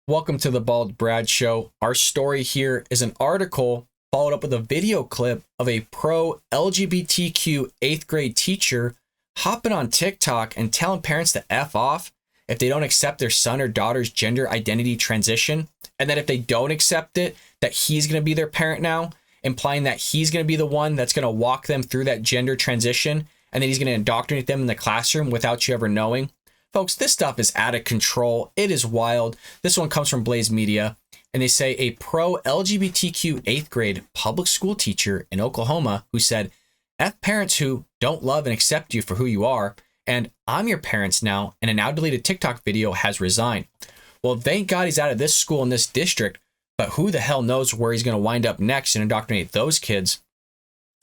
Welcome to the Bald Brad Show. Our story here is an article followed up with a video clip of a pro-LGBTQ 8th grade teacher hopping on TikTok and telling parents to F off if they don't accept their son or daughter's gender identity transition, and that if they don't accept it, that he's going to be their parent now, implying that he's going to be the one that's going to walk them through that gender transition, and then he's going to indoctrinate them in the classroom without you ever knowing. Folks, this stuff is out of control. It is wild. This one comes from Blaze Media, and they say a pro-LGBTQ 8th grade public school teacher in Oklahoma who said, F parents who don't love and accept you for who you are, and I'm your parents now, in a now deleted TikTok video has resigned. Well, thank God he's out of this school in this district, but who the hell knows where he's going to wind up next and indoctrinate those kids.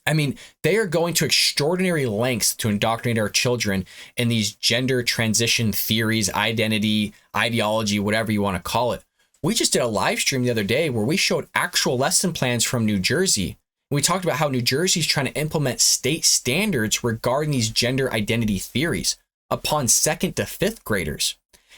I mean, they are going to extraordinary lengths to indoctrinate our children in these gender transition theories, identity, ideology, whatever you want to call it. We just did a live stream the other day where we showed actual lesson plans from New Jersey. We talked about how New Jersey is trying to implement state standards regarding these gender identity theories upon 2nd to 5th graders.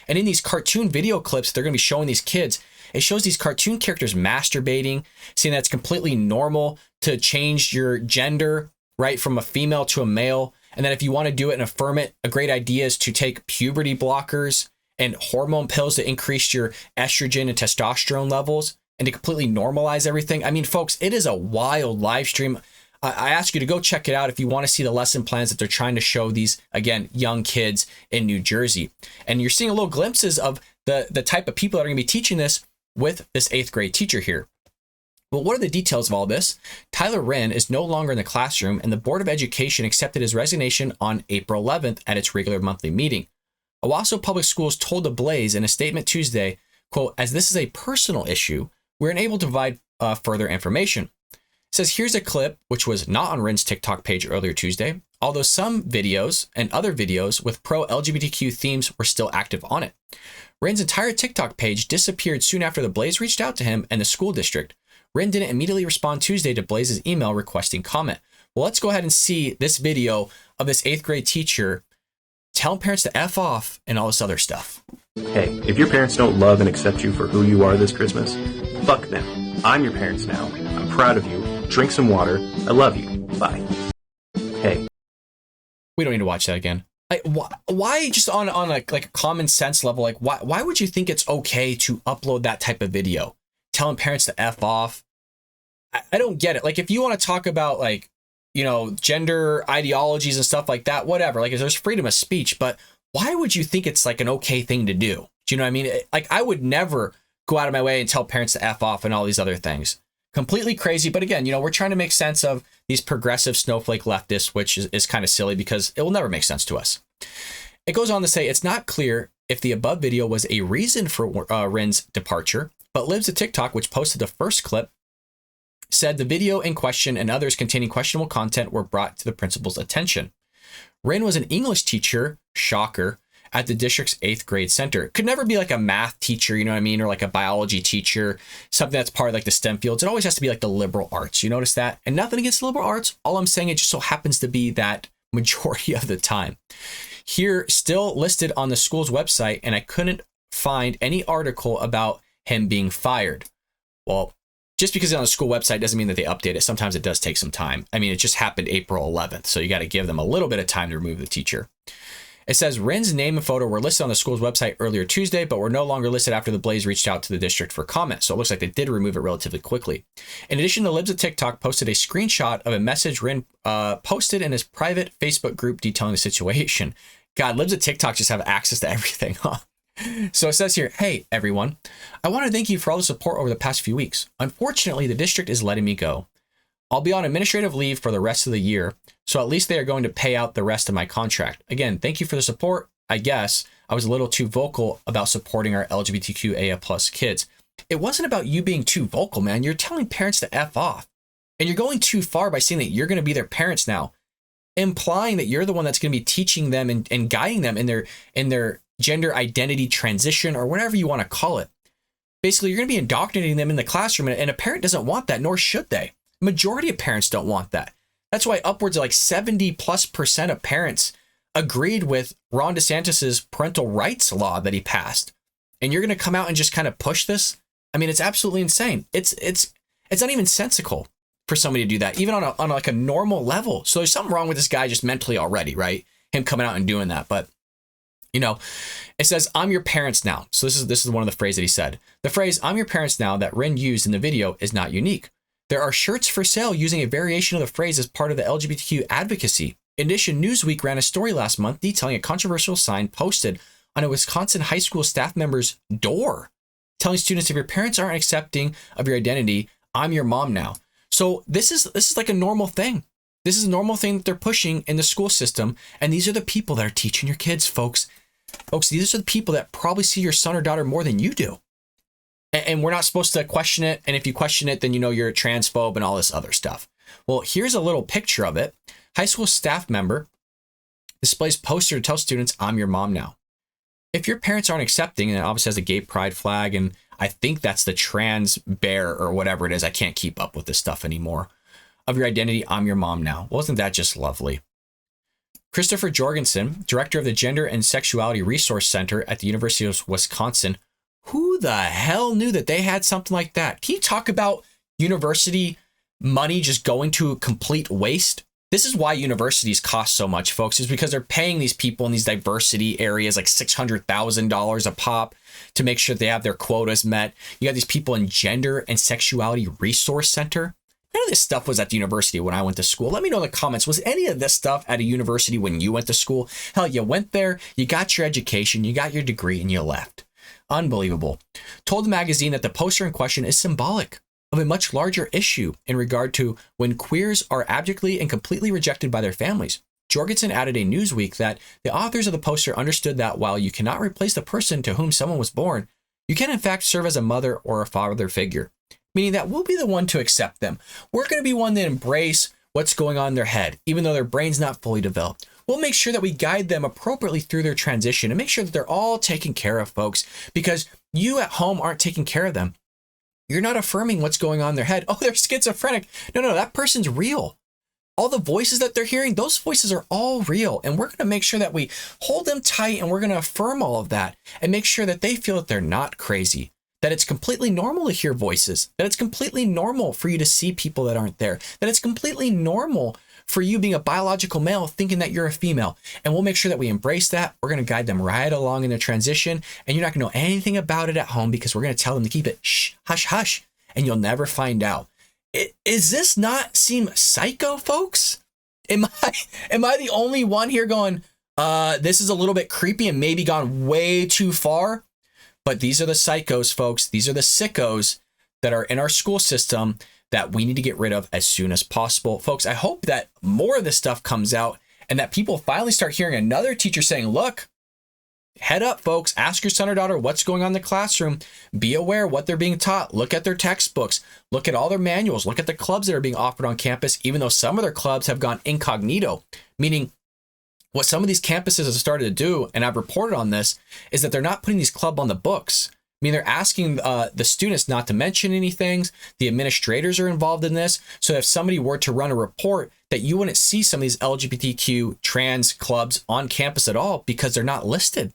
And in these cartoon video clips, they're going to be showing these kids. It shows these cartoon characters masturbating, saying that's completely normal to change your gender, right, from a female to a male. And that if you want to do it and affirm it, a great idea is to take puberty blockers and hormone pills to increase your estrogen and testosterone levels and to completely normalize everything. I mean, folks, it is a wild live stream. I ask you to go check it out if you want to see the lesson plans that they're trying to show these, again, young kids in New Jersey. And you're seeing a little glimpses of the type of people that are going to be teaching this with this 8th grade teacher here. Well, what are the details of all this? Tyler Wrynn is no longer in the classroom, and the Board of Education accepted his resignation on April 11th at its regular monthly meeting. Owasso Public Schools told TheBlaze in a statement Tuesday, quote, as this is a personal issue, we're unable to provide further information. It says, here's a clip, which was not on Wrynn's TikTok page earlier Tuesday, although some videos and other videos with pro-LGBTQ themes were still active on it. Wrynn's entire TikTok page disappeared soon after TheBlaze reached out to him and the school district. Wrynn didn't immediately respond Tuesday to Blaze's email requesting comment. Well, let's go ahead and see this video of this 8th grade teacher telling parents to F off and all this other stuff. Hey, if your parents don't love and accept you for who you are this Christmas, fuck them. I'm your parents now. I'm proud of you. Drink some water. I love you. Bye. Hey. We don't need to watch that again. Why just on like a common sense level, like why would you think it's okay to upload that type of video? Telling parents to F off. I don't get it. Like, if you want to talk about, like, you know, gender ideologies and stuff like that, whatever, like, there's freedom of speech, but why would you think it's like an okay thing to do? Do you know what I mean? Like, I would never go out of my way and tell parents to F off and all these other things. Completely crazy. But again, you know, we're trying to make sense of these progressive snowflake leftists, which is kind of silly because it will never make sense to us. It goes on to say it's not clear if the above video was a reason for Wrynn's departure, but Libs of TikTok, which posted the first clip, said the video in question and others containing questionable content were brought to the principal's attention. Wrynn was an English teacher, shocker, at the district's 8th grade center. It could never be like a math teacher, you know what I mean? Or like a biology teacher, something that's part of like the STEM fields. It always has to be like the liberal arts. You notice that? And nothing against liberal arts. All I'm saying, it just so happens to be that majority of the time. Here, still listed on the school's website, and I couldn't find any article about him being fired. Well, just because it's on the school website doesn't mean that they update it. Sometimes it does take some time. I mean, it just happened April 11th, so you got to give them a little bit of time to remove the teacher. It says Wrynn's name and photo were listed on the school's website earlier Tuesday, but were no longer listed after TheBlaze reached out to the district for comment. So it looks like they did remove it relatively quickly. In addition, the Libs of TikTok posted a screenshot of a message Wrynn posted in his private Facebook group detailing the situation. God, Libs of TikTok just have access to everything, huh? So it says here, hey, everyone, I want to thank you for all the support over the past few weeks. Unfortunately, the district is letting me go. I'll be on administrative leave for the rest of the year, so at least they are going to pay out the rest of my contract. Again, thank you for the support. I guess I was a little too vocal about supporting our LGBTQIA plus kids. It wasn't about you being too vocal, man. You're telling parents to F off. And you're going too far by saying that you're going to be their parents now, implying that you're the one that's going to be teaching them and guiding them in their gender identity transition or whatever you want to call it. Basically, you're going to be indoctrinating them in the classroom, and a parent doesn't want that, nor should they. Majority of parents don't want that. That's why upwards of like 70+% of parents agreed with Ron DeSantis's parental rights law that he passed and you're going to come out and just kind of push this. I mean, it's absolutely insane. It's not even sensical for somebody to do that, even on like a normal level. So there's something wrong with this guy just mentally already, right? Him coming out and doing that. But you know, it says, I'm your parents now. So this is one of the phrases that he said. The phrase, I'm your parents now, that Wrynn used in the video is not unique. There are shirts for sale using a variation of the phrase as part of the LGBTQ advocacy. In addition, Newsweek ran a story last month detailing a controversial sign posted on a Wisconsin high school staff member's door, telling students, if your parents aren't accepting of your identity, I'm your mom now. So this is like a normal thing. This is a normal thing that they're pushing in the school system. And these are the people that are teaching your kids, folks. Folks, these are the people that probably see your son or daughter more than you do. And we're not supposed to question it. And if you question it, then you know you're a transphobe and all this other stuff. Well, here's a little picture of it. High school staff member displays poster to tell students, I'm your mom now. If your parents aren't accepting, and it obviously has a gay pride flag, and I think that's the trans bear or whatever it is. I can't keep up with this stuff anymore. Of your identity, I'm your mom now. Wasn't that just lovely? Christopher Jorgensen, director of the Gender and Sexuality Resource Center at the University of Wisconsin. Who the hell knew that they had something like that? Can you talk about university money just going to complete waste? This is why universities cost so much, folks, is because they're paying these people in these diversity areas like $600,000 a pop to make sure they have their quotas met. You have these people in Gender and Sexuality Resource Center. None of this stuff was at the university when I went to school. Let me know in the comments, was any of this stuff at a university when you went to school? Hell, you went there, you got your education, you got your degree, and you left. Unbelievable. Told the magazine that the poster in question is symbolic of a much larger issue in regard to when queers are abjectly and completely rejected by their families. Jorgensen added a Newsweek that the authors of the poster understood that while you cannot replace the person to whom someone was born, you can in fact serve as a mother or a father figure. Meaning that we'll be the one to accept them. We're going to be one that embrace what's going on in their head, even though their brain's not fully developed. We'll make sure that we guide them appropriately through their transition and make sure that they're all taken care of, folks, because you at home aren't taking care of them. You're not affirming what's going on in their head. Oh, they're schizophrenic. No, that person's real. All the voices that they're hearing, those voices are all real. And we're going to make sure that we hold them tight and we're going to affirm all of that and make sure that they feel that they're not crazy. That it's completely normal to hear voices, that it's completely normal for you to see people that aren't there, that it's completely normal for you being a biological male thinking that you're a female. And we'll make sure that we embrace that. We're going to guide them right along in their transition. And you're not going to know anything about it at home because we're going to tell them to keep it shh, hush, hush, and you'll never find out. Is this not seem psycho, folks? Am I the only one here going, this is a little bit creepy and maybe gone way too far? But these are the psychos, folks. These are the sickos that are in our school system that we need to get rid of as soon as possible. Folks, I hope that more of this stuff comes out and that people finally start hearing another teacher saying, look, head up, folks. Ask your son or daughter what's going on in the classroom. Be aware what they're being taught. Look at their textbooks. Look at all their manuals. Look at the clubs that are being offered on campus, even though some of their clubs have gone incognito, meaning what some of these campuses have started to do, and I've reported on this, is that they're not putting these clubs on the books. I mean, they're asking the students not to mention any things. The administrators are involved in this. So if somebody were to run a report, that you wouldn't see some of these LGBTQ trans clubs on campus at all because they're not listed.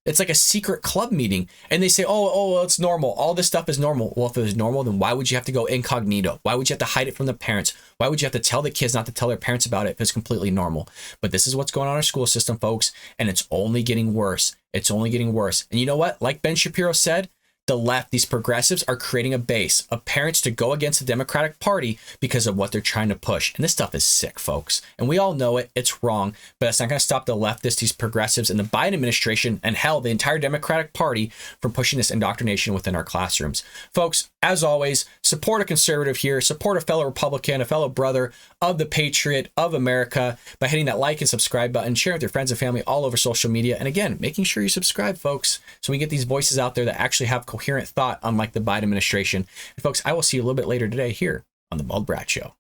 It's like a secret club meeting. And they say, oh, it's normal. All this stuff is normal. Well, if it was normal, then why would you have to go incognito? Why would you have to hide it from the parents? Why would you have to tell the kids not to tell their parents about it if it's completely normal? But this is what's going on in our school system, folks. And it's only getting worse. It's only getting worse. And you know what? Like Ben Shapiro said, the left, these progressives are creating a base of parents to go against the Democratic Party because of what they're trying to push. And this stuff is sick, folks. And we all know it. It's wrong. But it's not going to stop the leftists, these progressives, and the Biden administration, and hell, the entire Democratic Party from pushing this indoctrination within our classrooms. Folks, as always, support a conservative here. Support a fellow Republican, a fellow brother of the Patriot of America by hitting that like and subscribe button, sharing with your friends and family all over social media. And again, making sure you subscribe, folks, so we get these voices out there that actually have coherent thought, unlike the Biden administration. And folks, I will see you a little bit later today here on The Bald Brat Show.